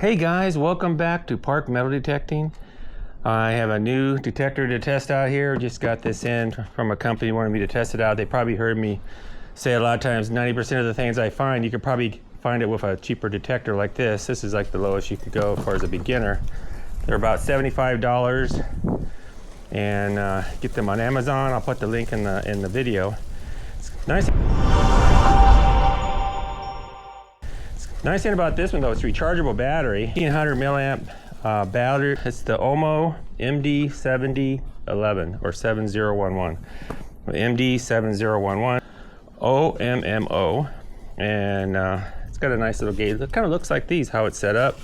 Hey guys, welcome back to Park Metal Detecting. I have a new detector to test out here. Just got this in from a company who wanted me to test it out. They probably heard me say a lot of times 90% of the things I find, you could probably find it with a cheaper detector like this. This is like the lowest you could go as far as a beginner. They're about $75 and get them on Amazon. I'll put the link in the video. It's nice. Nice thing about this one though, it's rechargeable battery, 1500 milliamp battery. It's the OMMO MD-7011 or 7011. MD-7011, OMMO, and it's got a nice little gauge. It kind of looks like these, how it's set up,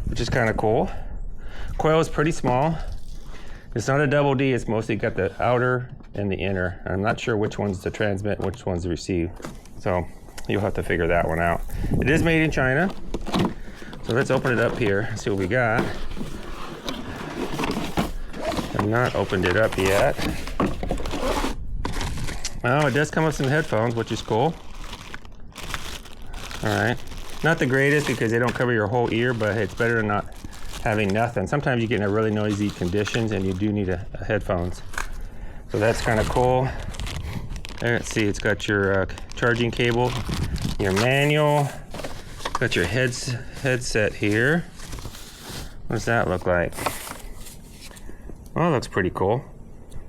which is kind of cool. Coil is pretty small. It's not a double D, it's mostly got the outer and the inner. I'm not sure which one's to transmit, which one's to receive. So you'll have to figure that one out. It is made in China. So let's open it up here and see what we got. I've not opened it up yet. Oh, it does come with some headphones, which is cool. All right. Not the greatest because they don't cover your whole ear, but it's better than not having nothing. Sometimes you get in a really noisy conditions and you do need a headphones. So that's kind of cool. Let's see, it's got your charging cable, your manual, got your headset here. What does that look like? Oh, it looks pretty cool.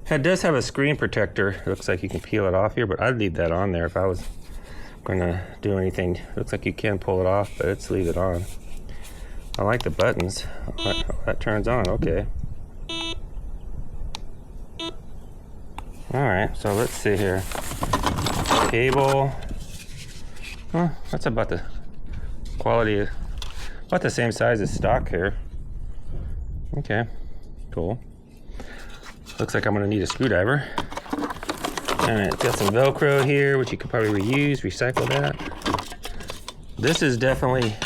It does have a screen protector. It looks like you can peel it off here, but I'd leave that on there if I was going to do anything. It looks like you can pull it off, but let's leave it on. I like the buttons. That turns on, okay. All right, so let's see here. Cable. Huh, that's about the quality, about the same size as stock here. Okay, cool. Looks like I'm gonna need a screwdriver. All right, got some Velcro here, which you could probably reuse, recycle that. This is definitely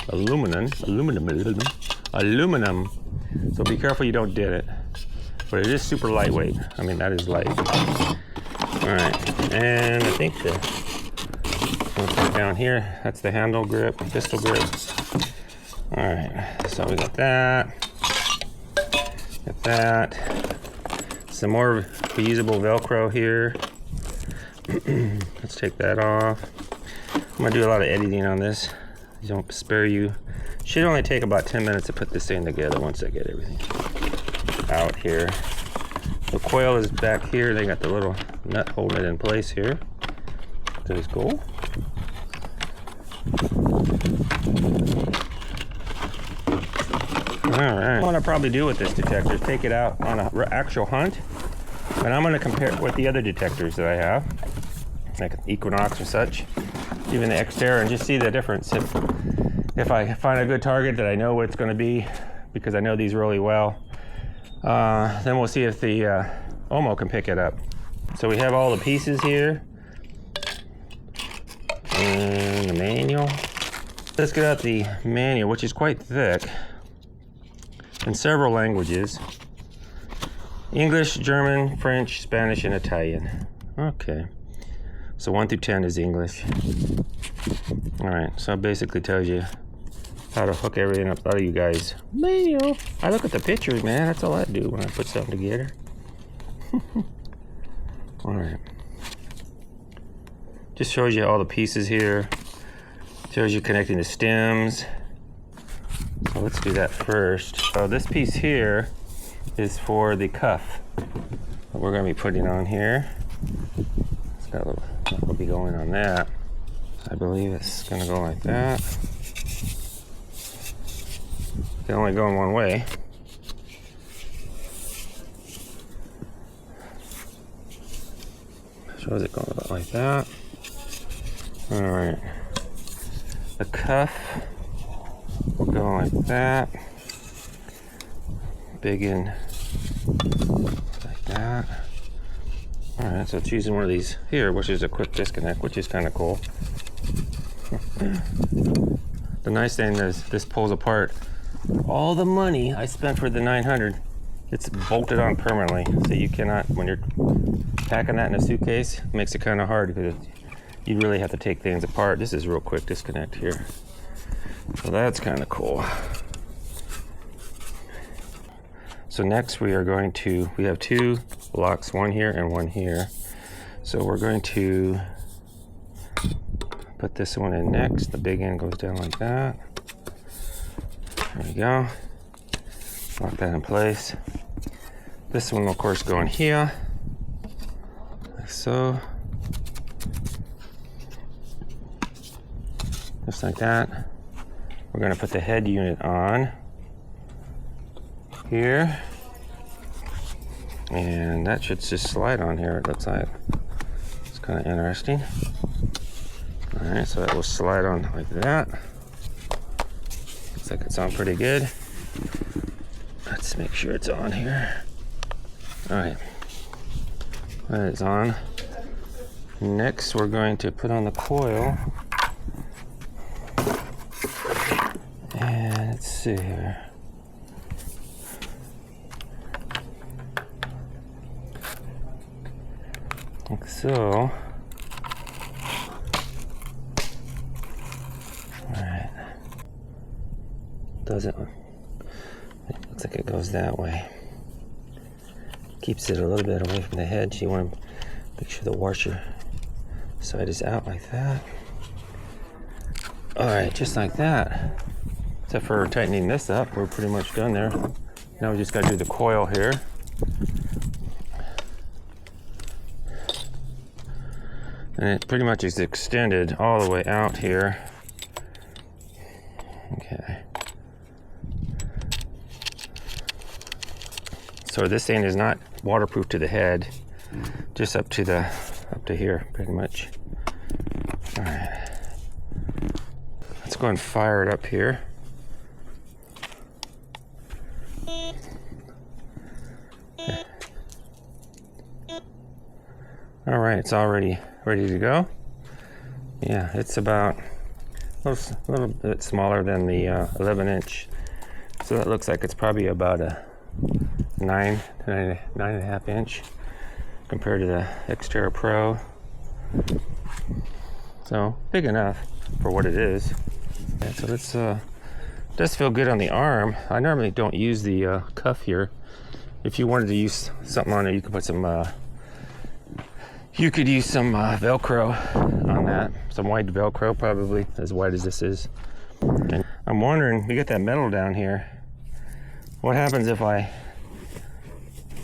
aluminum. So be careful you don't dent it. But it is super lightweight. I mean, that is light. All right, and I think down here, that's the handle grip, pistol grip. All right, so we got that. Got that. Some more reusable Velcro here. Let's take that off. I'm gonna do a lot of editing on this. Don't spare you. Should only take about 10 minutes to put this thing together once I get everything out here. The coil is back here. They got the little nut holding it in place here. That is cool. All right. What I'll probably do with this detector is take it out on an actual hunt, and I'm going to compare it with the other detectors that I have, like Equinox or such, even the XTerra, and just see the difference. If I find a good target that I know what it's going to be, because I know these really well, then we'll see if the OMMO can pick it up. So we have all the pieces here and the manual. Let's get out the manual, which is quite thick, in several languages: English, German, French, Spanish, and Italian. Okay, so 1 through 10 is English. All right, so it basically tells you how to hook everything up. A lot of you guys, manual. I look at the pictures, man. That's all I do when I put something together. All right. Just shows you all the pieces here. Shows you connecting the stems. So let's do that first. So this piece here is for the cuff that we're going to be putting on here. It's got a little, will be going on that. I believe it's going to go like that. It can only go in one way. Shows it going about like that. All right. The cuff will go like that. Big in like that. All right, so it's using one of these here, which is a quick disconnect, which is kind of cool. The nice thing is this pulls apart. All the money I spent for the 900, it's bolted on permanently. So you cannot, when you're packing that in a suitcase, it makes it kind of hard because you really have to take things apart. This is real quick disconnect here. So that's kind of cool. So next we are going to, we have two blocks, one here and one here. So we're going to put this one in next. The big end goes down like that. There we go. Lock that in place. This one will of course go in here, like so. Just like that. We're going to put the head unit on here, and that should just slide on here, it looks like. It's kind of interesting. All right, so that will slide on like that. Looks like it's on pretty good. Let's make sure it's on here. All right, that is on. Next, we're going to put on the coil. And let's see here. Like so. All right. Doesn't. It looks like it goes that way. Keeps it a little bit away from the head. You want to make sure the washer side is out like that. All right, just like that. Except for tightening this up, we're pretty much done there. Now we just got to do the coil here. And it pretty much is extended all the way out here. Okay. So this thing is not waterproof to the head, just up to here, pretty much. All right. Let's go and fire it up here. All right, it's already ready to go. Yeah, it's about a little bit smaller than the 11-inch. So that looks like it's probably about a 9.5 inch compared to the XTerra Pro. So big enough for what it is. And so this does feel good on the arm. I normally don't use the cuff here. If you wanted to use something on it, you could put some Velcro on that. Some white Velcro, probably as white as this is. And I'm wondering, we got that metal down here. What happens if I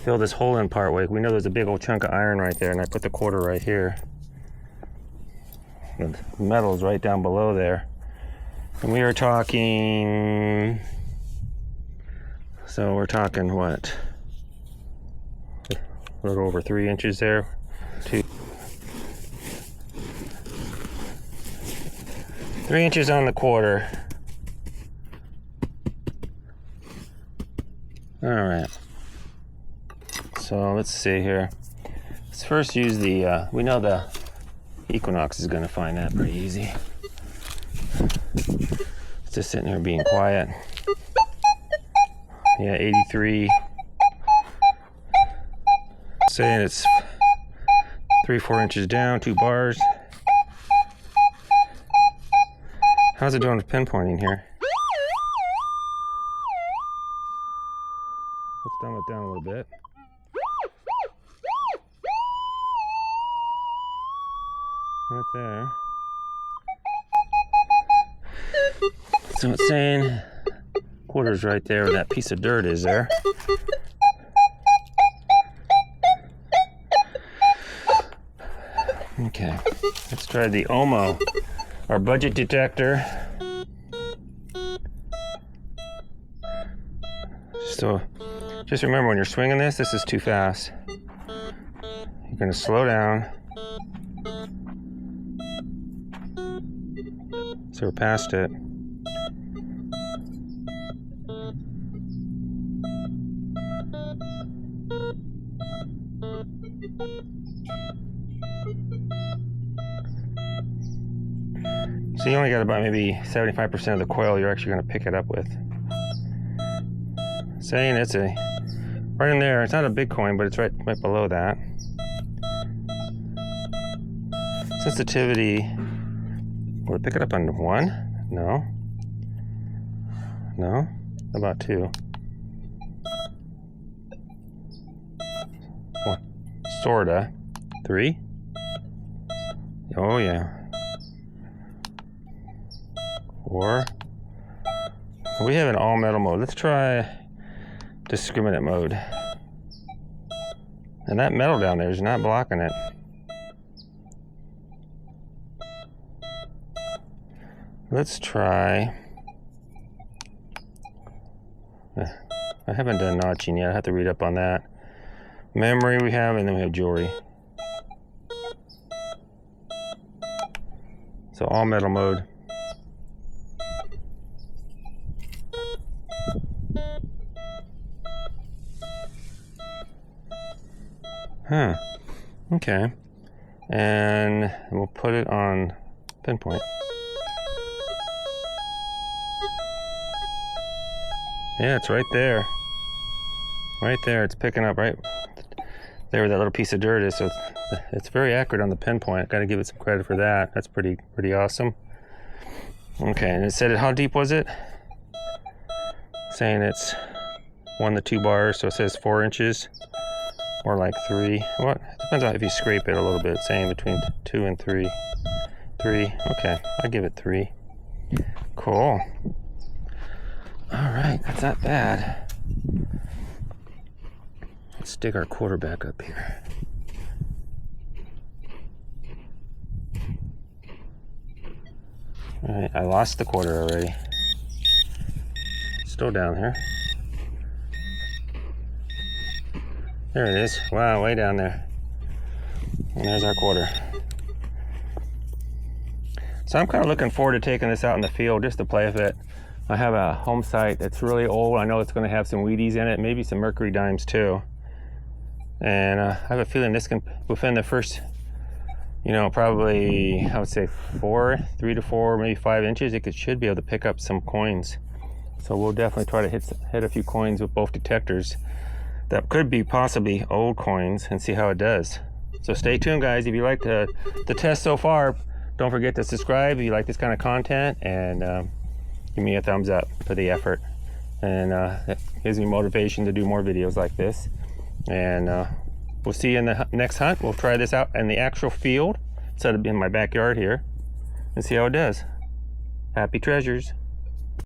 fill this hole in part way? We know there's a big old chunk of iron right there, and I put the quarter right here. The metal's right down below there. And we are talking, so we're talking what? A little over 3 inches there. 3 inches on the quarter. All right. So let's see here. Let's first use the, we know the Equinox is going to find that pretty easy. It's just sitting here being quiet. Yeah, 83. Saying it's 3-4 inches down, 2 bars. How's it doing with pinpointing here? Let's dumb it down a little bit. Right there. So it's saying quarter's right there where that piece of dirt is there. Okay, let's try the OMMO, our budget detector. So just remember, when you're swinging this is too fast. You're going to slow down. So we're past it. So you only got about maybe 75% of the coil you're actually going to pick it up with. Saying it's a right in there. It's not a big coin, but it's right below that. Sensitivity. Will it pick it up on 1? No. No? How about 2? 1. Sorta. 3? Oh yeah. 4. We have an all metal mode. Let's try discriminate mode. And that metal down there is not blocking it. Let's try. I haven't done notching yet. I have to read up on that. Memory we have, and then we have jewelry. So all metal mode. Huh. Okay. And we'll put it on pinpoint. Yeah, it's right there. Right there. It's picking up right there where that little piece of dirt is. So it's very accurate on the pinpoint. Got to give it some credit for that. That's pretty awesome. Okay, and it said how deep was it? Saying it's 1 to 2 bars, so it says 4 inches. Or like 3. What? Depends on if you scrape it a little bit. It's saying between 2 and 3. 3. Okay, I'll give it 3. Cool. All right, that's not bad. Let's stick our quarter back up here. All right, I lost the quarter already. Still down here. There it is. Wow, way down there. And there's our quarter. So I'm kind of looking forward to taking this out in the field just to play with it. I have a home site that's really old. I know it's going to have some Wheaties in it, maybe some mercury dimes too. And I have a feeling this can, within the first, you know, probably, I would say 3 to 4, maybe 5 inches, it should be able to pick up some coins. So we'll definitely try to hit a few coins with both detectors. That could be possibly old coins, and see how it does. So stay tuned, guys. If you like the test so far, don't forget to subscribe if you like this kind of content, and give me a thumbs up for the effort. And it gives me motivation to do more videos like this. And we'll see you in the next hunt. We'll try this out in the actual field instead of in my backyard here and see how it does. Happy treasures.